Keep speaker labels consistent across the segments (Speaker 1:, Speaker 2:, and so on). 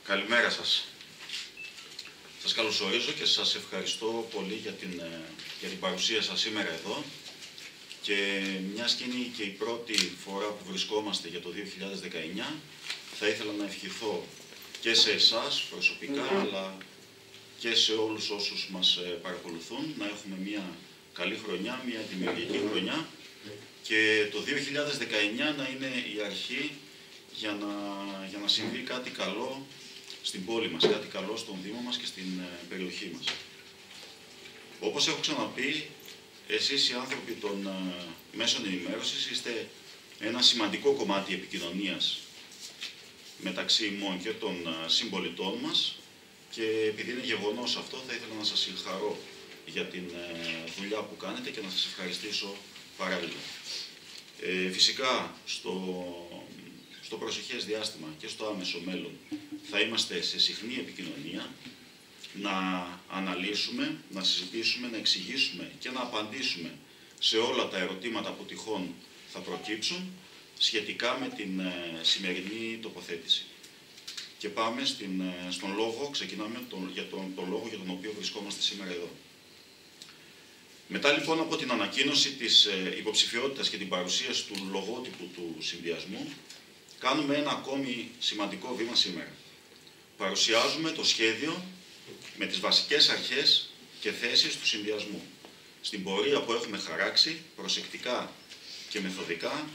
Speaker 1: Καλημέρα σας. Σας καλωσορίζω και σας ευχαριστώ πολύ για την παρουσία σας σήμερα εδώ. Και μιας και είναι και η πρώτη φορά που βρισκόμαστε για το 2019, θα ήθελα να ευχηθώ και σε εσάς προσωπικά, αλλά και σε όλους όσους μας παρακολουθούν, να έχουμε μια καλή χρονιά, μια δημιουργική χρονιά και το 2019 να είναι η αρχή για να συμβεί κάτι καλό στην πόλη μας, κάτι καλό στον Δήμο μας και στην περιοχή μας. Όπως έχω ξαναπεί, εσείς οι άνθρωποι των μέσων ενημέρωσης είστε ένα σημαντικό κομμάτι επικοινωνίας μεταξύ ημών και των συμπολιτών μας και επειδή είναι γεγονός αυτό, θα ήθελα να σας συγχαρώ για την δουλειά που κάνετε και να σας ευχαριστήσω παράλληλα. Φυσικά, στο προσεχές διάστημα και στο άμεσο μέλλον θα είμαστε σε συχνή επικοινωνία, να αναλύσουμε, να συζητήσουμε, να εξηγήσουμε και να απαντήσουμε σε όλα τα ερωτήματα που τυχόν θα προκύψουν σχετικά με την σημερινή τοποθέτηση. Και πάμε στον λόγο, ξεκινάμε για τον λόγο για τον οποίο βρισκόμαστε σήμερα εδώ. Μετά λοιπόν από την ανακοίνωση της υποψηφιότητας και την παρουσίαση του λογότυπου του συνδυασμού, κάνουμε ένα ακόμη σημαντικό βήμα σήμερα. Παρουσιάζουμε το σχέδιο με τις βασικές αρχές και θέσεις του συνδυασμού, στην πορεία που έχουμε χαράξει προσεκτικά και μεθοδικά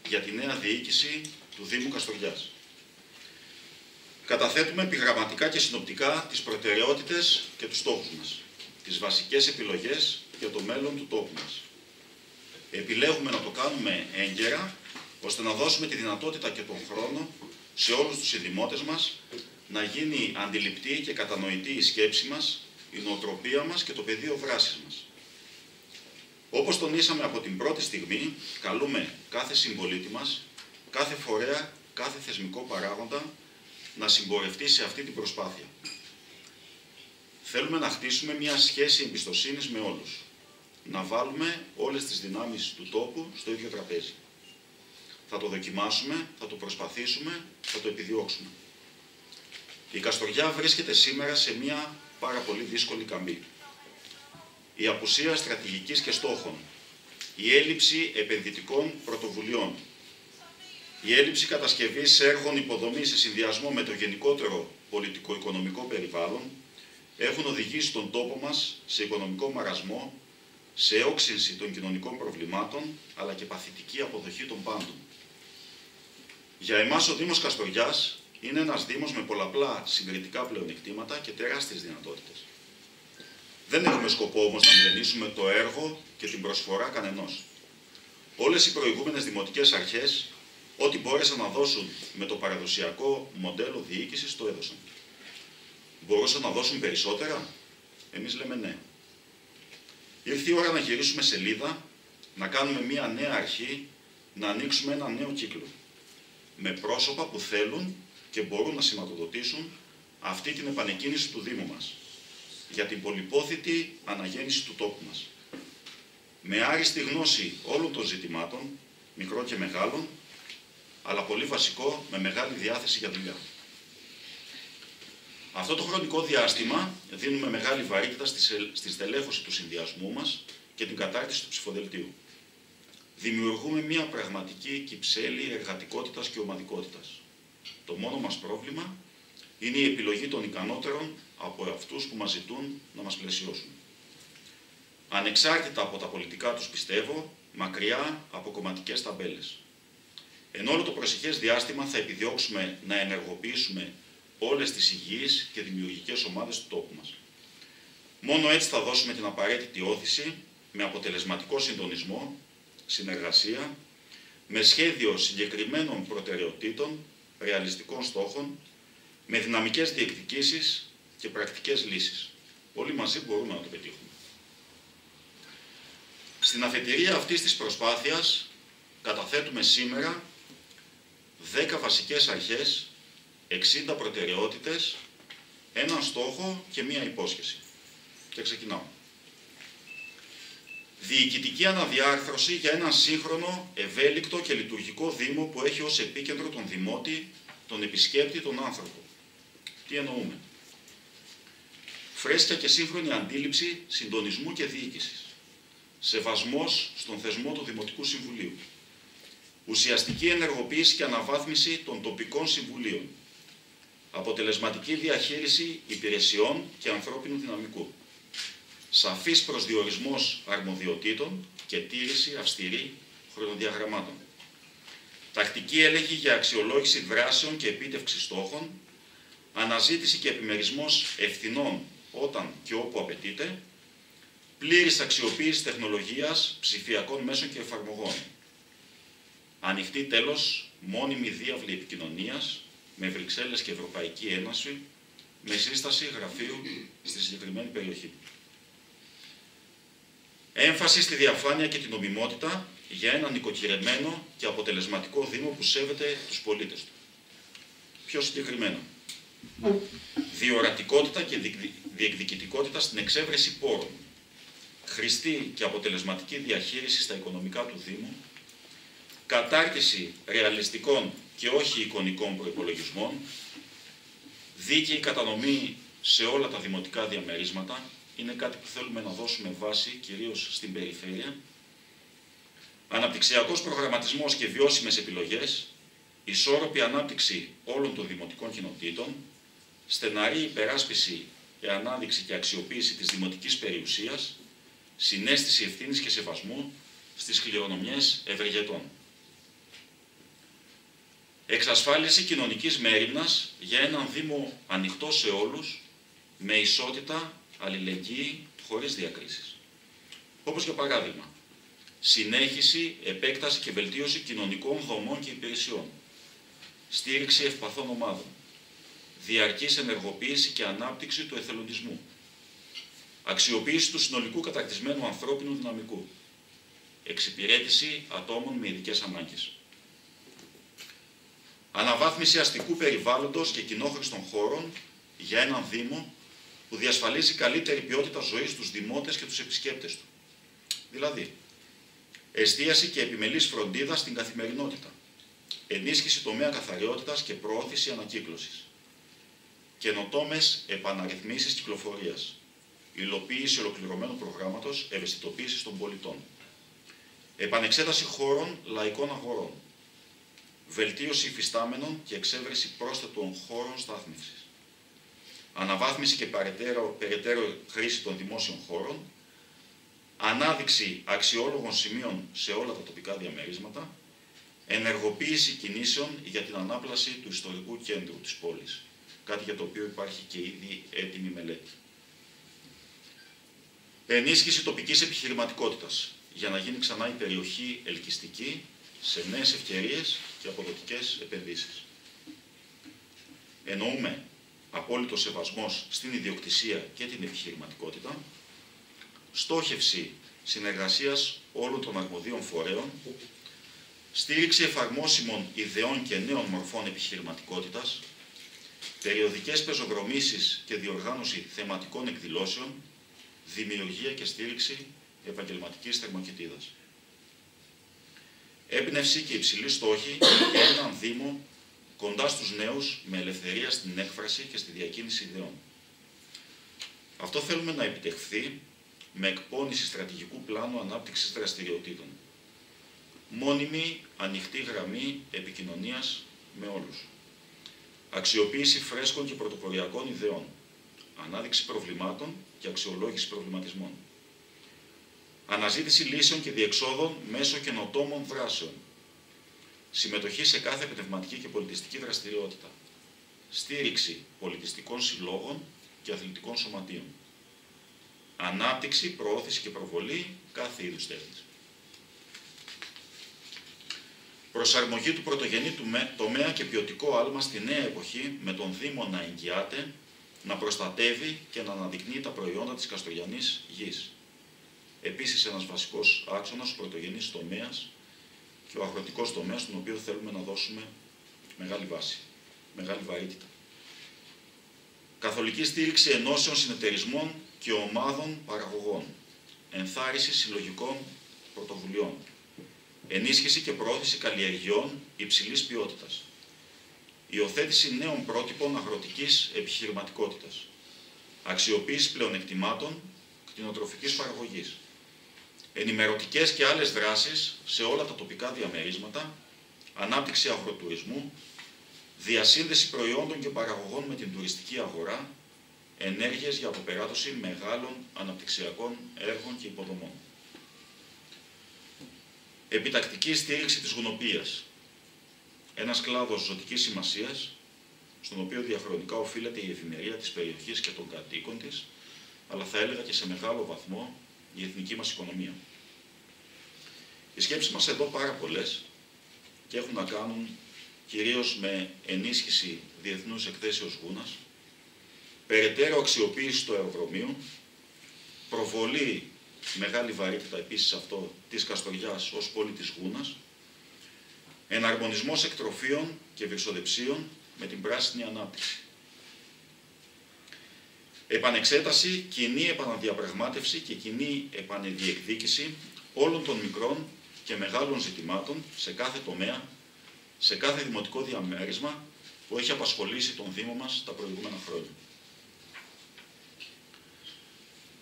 Speaker 1: για τη νέα διοίκηση του Δήμου Καστοριάς. Καταθέτουμε επιγραμματικά και συνοπτικά τις προτεραιότητες και τους στόχους μας, τις βασικές επιλογές για το μέλλον του τόπου μας. Επιλέγουμε να το κάνουμε έγκαιρα, ώστε να δώσουμε τη δυνατότητα και τον χρόνο σε όλους τους συνδημότες μας να γίνει αντιληπτή και κατανοητή η σκέψη μας, η νοοτροπία μας και το πεδίο δράσης μας. Όπως τονίσαμε από την πρώτη στιγμή, καλούμε κάθε συμπολίτη μας, κάθε φορέα, κάθε θεσμικό παράγοντα να συμπορευτεί σε αυτή την προσπάθεια. Θέλουμε να χτίσουμε μια σχέση εμπιστοσύνης με όλους. Να βάλουμε όλες τις δυνάμεις του τόπου στο ίδιο τραπέζι. Θα το δοκιμάσουμε, θα το προσπαθήσουμε, θα το επιδιώξουμε. Η Καστοριά βρίσκεται σήμερα σε μια πάρα πολύ δύσκολη καμπή. Η απουσία στρατηγικής και στόχων, η έλλειψη επενδυτικών πρωτοβουλειών, η έλλειψη κατασκευής έργων υποδομής σε συνδυασμό με το γενικότερο πολιτικο-οικονομικό περιβάλλον έχουν οδηγήσει τον τόπο μας σε οικονομικό μαρασμό, σε όξυνση των κοινωνικών προβλημάτων, αλλά και παθητική αποδοχή των πάντων. Για εμάς ο Δήμος Καστοριάς είναι ένας Δήμος με πολλαπλά συγκριτικά πλεονεκτήματα και τεράστιες δυνατότητες. Δεν έχουμε σκοπό όμως να μηδενίσουμε το έργο και την προσφορά κανενός. Όλες οι προηγούμενες δημοτικές αρχές, ό,τι μπόρεσαν να δώσουν με το παραδοσιακό μοντέλο διοίκησης, το έδωσαν. Μπορούσαν να δώσουν περισσότερα? Εμείς λέμε ναι. Ήρθε η ώρα να γυρίσουμε σελίδα, να κάνουμε μια νέα αρχή, να ανοίξουμε ένα νέο κύκλο. Με πρόσωπα που θέλουν και μπορούν να σηματοδοτήσουν αυτή την επανεκκίνηση του Δήμου μας, για την πολυπόθητη αναγέννηση του τόπου μας. Με άριστη γνώση όλων των ζητημάτων, μικρών και μεγάλων, αλλά πολύ βασικό, με μεγάλη διάθεση για δουλειά. Αυτό το χρονικό διάστημα δίνουμε μεγάλη βαρύτητα στη στελέχωση του συνδυασμού μας και την κατάρτιση του ψηφοδελτίου. Δημιουργούμε μια πραγματική κυψέλη εργατικότητας και ομαδικότητας. Το μόνο μας πρόβλημα είναι η επιλογή των ικανότερων από αυτούς που μας ζητούν να μας πλαισιώσουν. Ανεξάρτητα από τα πολιτικά τους πιστεύω, μακριά από κομματικές ταμπέλες. Εν όλο το προσεχές διάστημα θα επιδιώξουμε να ενεργοποιήσουμε όλες τις υγιείς και δημιουργικές ομάδες του τόπου μας. Μόνο έτσι θα δώσουμε την απαραίτητη όθηση με αποτελεσματικό συντονισμό, συνεργασία, με σχέδιο συγκεκριμένων προτεραιοτήτων, ρεαλιστικών στόχων, με δυναμικές διεκδικήσεις και πρακτικές λύσεις. Όλοι μαζί μπορούμε να το πετύχουμε. Στην αφετηρία αυτής της προσπάθειας καταθέτουμε σήμερα 10 βασικές αρχές, 60 προτεραιότητες, έναν στόχο και μία υπόσχεση. Και ξεκινάω. Διοικητική αναδιάρθρωση για έναν σύγχρονο, ευέλικτο και λειτουργικό Δήμο που έχει ως επίκεντρο τον δημότη, τον επισκέπτη, τον άνθρωπο. Τι εννοούμε? Φρέσκια και σύγχρονη αντίληψη συντονισμού και διοίκησης. Σεβασμός στον θεσμό του Δημοτικού Συμβουλίου. Ουσιαστική ενεργοποίηση και αναβάθμιση των τοπικών συμβουλίων. Αποτελεσματική διαχείριση υπηρεσιών και ανθρώπινου δυναμικού. Σαφής προσδιορισμός αρμοδιοτήτων και τήρηση αυστηρή χρονοδιαγραμμάτων. Τακτική έλεγχη για αξιολόγηση δράσεων και επίτευξη στόχων. Αναζήτηση και επιμερισμός ευθυνών όταν και όπου απαιτείται. Πλήρης αξιοποίηση τεχνολογίας, ψηφιακών μέσων και εφαρμογών. Ανοιχτή τέλος μόνιμη διάβλη επικοινωνίας με Βρυξέλλες και Ευρωπαϊκή Ένωση με σύσταση γραφείου στη συγκεκριμένη περιοχή. Έμφαση στη διαφάνεια και την νομιμότητα για ένα νοικοκυρεμένο και αποτελεσματικό Δήμο που σέβεται τους πολίτες του. Πιο συγκεκριμένα, διορατικότητα και διεκδικητικότητα στην εξέβρεση πόρων, χρηστή και αποτελεσματική διαχείριση στα οικονομικά του Δήμου, κατάρτιση ρεαλιστικών και όχι εικονικών προϋπολογισμών, δίκαιη κατανομή σε όλα τα δημοτικά διαμερίσματα, είναι κάτι που θέλουμε να δώσουμε βάση κυρίως στην περιφέρεια, αναπτυξιακός προγραμματισμός και βιώσιμες επιλογές, ισόρροπη ανάπτυξη όλων των δημοτικών κοινοτήτων, στεναρή υπεράσπιση και ανάδειξη και αξιοποίηση της δημοτικής περιουσίας, συναίσθηση ευθύνης και σεβασμού στις κληρονομιές ευεργετών. Εξασφάλιση κοινωνικής μέριμνας για έναν Δήμο ανοιχτό σε όλους, με ισότητα, αλληλεγγύη, χωρίς διακρίσεις. Όπως για παράδειγμα, συνέχιση, επέκταση και βελτίωση κοινωνικών δομών και υπηρεσιών, στήριξη ευπαθών ομάδων, διαρκής ενεργοποίηση και ανάπτυξη του εθελοντισμού, αξιοποίηση του συνολικού κατακτισμένου ανθρώπινου δυναμικού, εξυπηρέτηση ατόμων με ειδικές ανάγκες. Αναβάθμιση αστικού περιβάλλοντος και κοινόχρηστων χώρων για έναν Δήμο που διασφαλίζει καλύτερη ποιότητα ζωής στους δημότες και τους επισκέπτες του. Δηλαδή, εστίαση και επιμελής φροντίδα στην καθημερινότητα, ενίσχυση τομέα καθαριότητας και προώθηση ανακύκλωσης, καινοτόμες επαναρρυθμίσεις κυκλοφορίας, υλοποίηση ολοκληρωμένου προγράμματος ευαισθητοποίησης των πολιτών, επανεξέταση χώρων λαϊκών αγορών, βελτίωση υφιστάμενων και εξέβρεση πρόσθετων χώρων στάθμευσης, αναβάθμιση και περαιτέρω χρήση των δημόσιων χώρων, ανάδειξη αξιόλογων σημείων σε όλα τα τοπικά διαμερίσματα, ενεργοποίηση κινήσεων για την ανάπλαση του ιστορικού κέντρου της πόλης, κάτι για το οποίο υπάρχει και ήδη έτοιμη μελέτη. Ενίσχυση τοπικής επιχειρηματικότητας, για να γίνει ξανά η περιοχή ελκυστική σε νέες ευκαιρίες και αποδοτικές επενδύσεις. Εννοούμε απόλυτο σεβασμός στην ιδιοκτησία και την επιχειρηματικότητα, στόχευση συνεργασίας όλων των αρμοδίων φορέων, στήριξη εφαρμόσιμων ιδεών και νέων μορφών επιχειρηματικότητας, περιοδικές πεζοδρομήσεις και διοργάνωση θεματικών εκδηλώσεων, δημιουργία και στήριξη επαγγελματικής θερμοκοιτίδας. Έμπνευση και υψηλή στόχη για έναν Δήμο κοντά στους νέους με ελευθερία στην έκφραση και στη διακίνηση ιδεών. Αυτό θέλουμε να επιτευχθεί με εκπόνηση στρατηγικού πλάνου ανάπτυξης δραστηριοτήτων. Μόνιμη, ανοιχτή γραμμή επικοινωνίας με όλους. Αξιοποίηση φρέσκων και πρωτοποριακών ιδεών. Ανάδειξη προβλημάτων και αξιολόγηση προβληματισμών. Αναζήτηση λύσεων και διεξόδων μέσω καινοτόμων δράσεων. Συμμετοχή σε κάθε πνευματική και πολιτιστική δραστηριότητα. Στήριξη πολιτιστικών συλλόγων και αθλητικών σωματείων. Ανάπτυξη, προώθηση και προβολή κάθε είδους τέχνης. Προσαρμογή του πρωτογενή τομέα και ποιοτικό άλμα στη νέα εποχή, με τον Δήμο να εγγυάται, να προστατεύει και να αναδεικνύει τα προϊόντα της καστογιανής γης. Επίσης, ένας βασικός άξονας, ο πρωτογενής τομέας και ο αγροτικός τομέας, στον οποίο θέλουμε να δώσουμε μεγάλη βάση, μεγάλη βαρύτητα. Καθολική στήριξη ενώσεων, συνεταιρισμών και ομάδων παραγωγών. Ενθάρρυνση συλλογικών πρωτοβουλειών. Ενίσχυση και προώθηση καλλιεργειών υψηλής ποιότητας. υιοθέτηση νέων πρότυπων αγροτικής επιχειρηματικότητας, αξιοποίηση πλεονεκτημάτων κτηνοτροφικής παραγωγής, ενημερωτικές και άλλες δράσεις σε όλα τα τοπικά διαμερίσματα, ανάπτυξη αγροτουρισμού, διασύνδεση προϊόντων και παραγωγών με την τουριστική αγορά, ενέργειες για αποπεράτωση μεγάλων αναπτυξιακών έργων και υποδομών. Επιτακτική στήριξη της γουνοποίησης. Ένας κλάδος ζωτικής σημασίας, στον οποίο διαχρονικά οφείλεται η ευημερία της περιοχής και των κατοίκων της, αλλά θα έλεγα και σε μεγάλο βαθμό η εθνική μας οικονομία. Οι σκέψεις μας εδώ πάρα πολλές και έχουν να κάνουν κυρίως με ενίσχυση διεθνούς εκθέσεως γούνας, περαιτέρω αξιοποίηση του αεροδρομίου, προβολή, μεγάλη βαρύτητα επίσης αυτό, της Καστοριάς ως πόλη της Γούνας, εναρμονισμός εκτροφίων και βυρσοδεψίων με την πράσινη ανάπτυξη. Επανεξέταση, κοινή επαναδιαπραγμάτευση και κοινή επανεδιεκδίκηση όλων των μικρών και μεγάλων ζητημάτων σε κάθε τομέα, σε κάθε δημοτικό διαμέρισμα που έχει απασχολήσει τον Δήμο μας τα προηγούμενα χρόνια.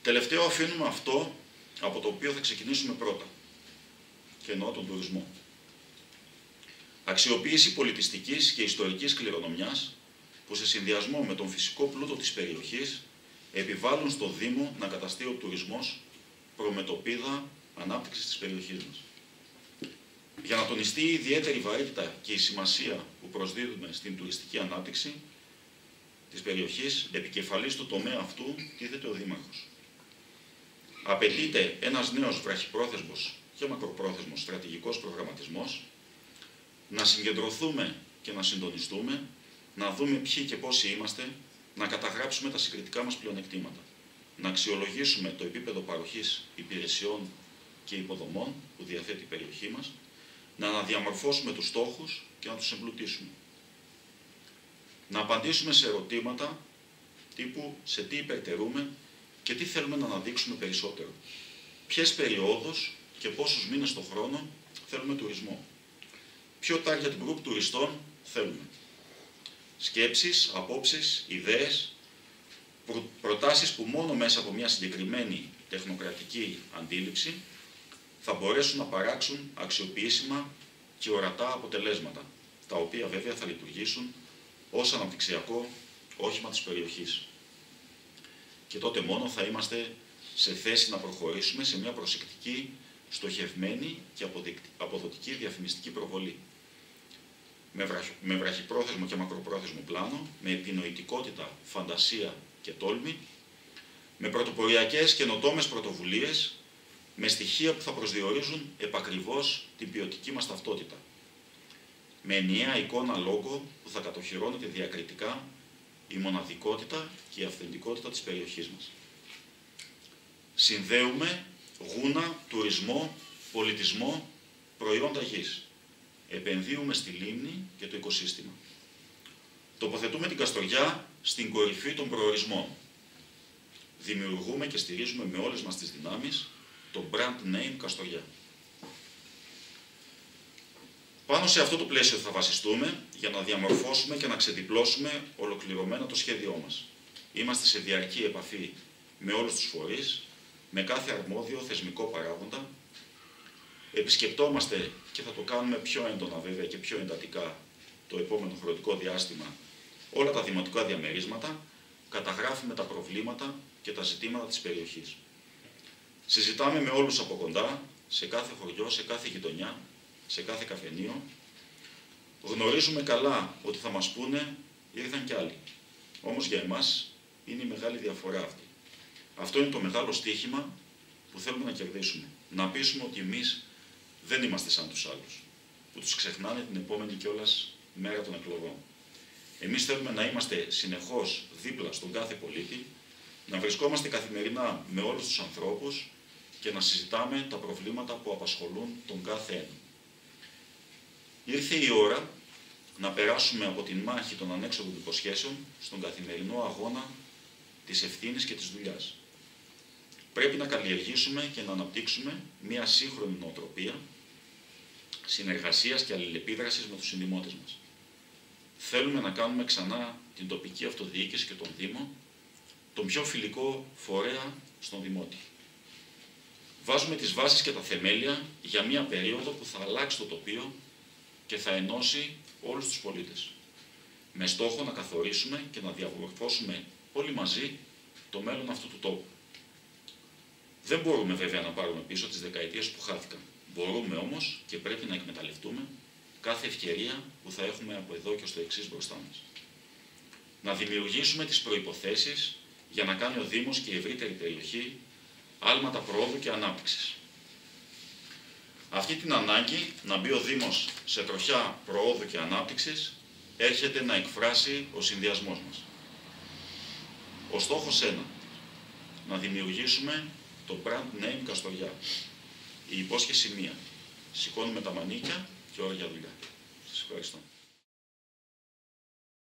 Speaker 1: Τελευταίο αφήνουμε αυτό από το οποίο θα ξεκινήσουμε πρώτα, και εννοώ τον τουρισμό. Αξιοποίηση πολιτιστικής και ιστορικής κληρονομιάς που σε συνδυασμό με τον φυσικό πλούτο της περιοχής επιβάλλουν στο Δήμο να καταστεί ο τουρισμός προμετωπίδα ανάπτυξης της περιοχής μας. Για να τονιστεί η ιδιαίτερη βαρύτητα και η σημασία που προσδίδουμε στην τουριστική ανάπτυξη της περιοχής, επικεφαλής του τομέα αυτού τίθεται ο Δήμαρχος. Απαιτείται ένας νέος βραχυπρόθεσμος και μακροπρόθεσμος στρατηγικός προγραμματισμός, να συγκεντρωθούμε και να συντονιστούμε, να δούμε ποιοι και πόσοι είμαστε, να καταγράψουμε τα συγκριτικά μας πλεονεκτήματα, να αξιολογήσουμε το επίπεδο παροχής υπηρεσιών και υποδομών που διαθέτει η περιοχή μας, να αναδιαμορφώσουμε τους στόχους και να τους εμπλουτίσουμε. Να απαντήσουμε σε ερωτήματα τύπου σε τι υπερτερούμε και τι θέλουμε να αναδείξουμε περισσότερο. Ποιες περιόδους και πόσους μήνες το χρόνο θέλουμε τουρισμό. Ποιο target group τουριστών θέλουμε. Σκέψεις, απόψεις, ιδέες, προτάσεις που μόνο μέσα από μια συγκεκριμένη τεχνοκρατική αντίληψη θα μπορέσουν να παράξουν αξιοποιήσιμα και ορατά αποτελέσματα, τα οποία βέβαια θα λειτουργήσουν ως αναπτυξιακό όχημα της περιοχής. Και τότε μόνο θα είμαστε σε θέση να προχωρήσουμε σε μια προσεκτική, στοχευμένη και αποδοτική διαφημιστική προβολή. Με βραχυπρόθεσμο και μακροπρόθεσμο πλάνο, με επινοητικότητα, φαντασία και τόλμη, με πρωτοποριακές καινοτόμες πρωτοβουλίες, με στοιχεία που θα προσδιορίζουν επακριβώς την ποιοτική μας ταυτότητα. Με ενιαία εικόνα λόγο που θα κατοχυρώνεται διακριτικά η μοναδικότητα και η αυθεντικότητα της περιοχής μας. Συνδέουμε γούνα, τουρισμό, πολιτισμό, προϊόντα γης. Επενδύουμε στη λίμνη και το οικοσύστημα. Τοποθετούμε την Καστοριά στην κορυφή των προορισμών. Δημιουργούμε και στηρίζουμε με όλες μας τις δυνάμεις το brand name Καστοριά. Πάνω σε αυτό το πλαίσιο θα βασιστούμε για να διαμορφώσουμε και να ξεδιπλώσουμε ολοκληρωμένα το σχέδιό μας. Είμαστε σε διαρκή επαφή με όλους τους φορείς, με κάθε αρμόδιο θεσμικό παράγοντα. Επισκεπτόμαστε και θα το κάνουμε πιο έντονα βέβαια και πιο εντατικά το επόμενο χρονικό διάστημα όλα τα δημοτικά διαμερίσματα, καταγράφουμε τα προβλήματα και τα ζητήματα της περιοχής. Συζητάμε με όλους από κοντά, σε κάθε χωριό, σε κάθε γειτονιά, σε κάθε καφενείο. Γνωρίζουμε καλά ότι θα μας πούνε ήρθαν κι άλλοι. Όμως για εμάς είναι η μεγάλη διαφορά αυτή. Αυτό είναι το μεγάλο στοίχημα που θέλουμε να κερδίσουμε. Να πείσουμε ότι εμείς δεν είμαστε σαν τους άλλους, που τους ξεχνάνε την επόμενη κιόλας μέρα των εκλογών. Εμείς θέλουμε να είμαστε συνεχώς δίπλα στον κάθε πολίτη, να βρισκόμαστε καθημερινά με όλους τους ανθρώπους και να συζητάμε τα προβλήματα που απασχολούν τον κάθε ένα. Ήρθε η ώρα να περάσουμε από την μάχη των ανέξοδων υποσχέσεων στον καθημερινό αγώνα της ευθύνης και της δουλειάς. Πρέπει να καλλιεργήσουμε και να αναπτύξουμε μια σύγχρονη νοοτροπία συνεργασίας και αλληλεπίδρασης με τους συνδημότες μας. θέλουμε να κάνουμε ξανά την τοπική αυτοδιοίκηση και τον Δήμο τον πιο φιλικό φορέα στον Δημότη. Βάζουμε τις βάσεις και τα θεμέλια για μια περίοδο που θα αλλάξει το τοπίο και θα ενώσει όλους τους πολίτες, με στόχο να καθορίσουμε και να διαμορφώσουμε όλοι μαζί το μέλλον αυτού του τόπου. Δεν μπορούμε βέβαια να πάρουμε πίσω τις δεκαετίες που χάθηκαν. Μπορούμε όμως και πρέπει να εκμεταλλευτούμε κάθε ευκαιρία που θα έχουμε από εδώ και στο εξής μπροστά μας. Να δημιουργήσουμε τις προϋποθέσεις για να κάνει ο Δήμος και η ευρύτερη περιοχή άλματα προόδου και ανάπτυξης. Αυτή την ανάγκη να μπει ο Δήμος σε τροχιά προόδου και ανάπτυξης έρχεται να εκφράσει ο συνδυασμός μας. Ο στόχος 1. Να δημιουργήσουμε το brand name Καστοριά. Η υπόσχεση 1. Σηκώνουμε τα μανίκια και ώρα για δουλειά. Σας ευχαριστώ.